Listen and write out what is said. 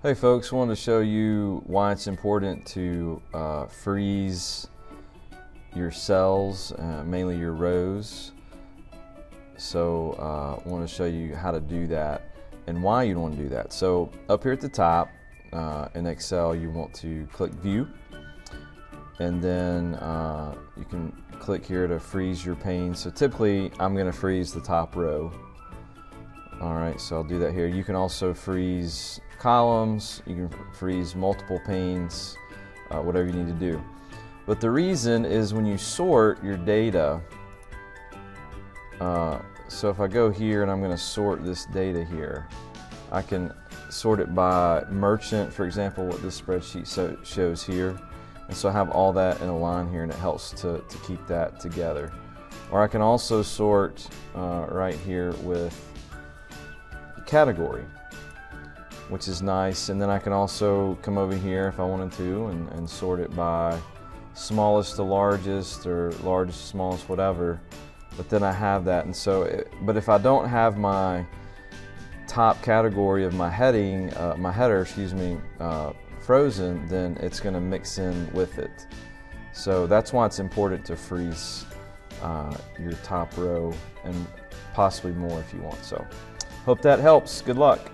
Hey folks, wanted to show you why it's important to freeze your cells, mainly your rows. So I want to show you how to do that and why you'd want to do that. So up here at the top in Excel, you want to click View, and then you can click here to freeze your pane. So typically I'm going to freeze the top row. Alright, so I'll do that here. You can also freeze columns, you can freeze multiple panes, whatever you need to do. But the reason is when you sort your data, so if I go here and I'm going to sort this data here, I can sort it by merchant, for example, what this spreadsheet shows here. And so I have all that in a line here, and it helps to keep that together. Or I can also sort right here with category, which is nice. And then I can also come over here if I wanted to and sort it by smallest to largest, or largest to smallest, whatever. But then I have that. And so but if I don't have my top category of my heading, my header, frozen, then it's going to mix in with it. So that's why it's important to freeze your top row, and possibly more if you want. So hope that helps. Good luck.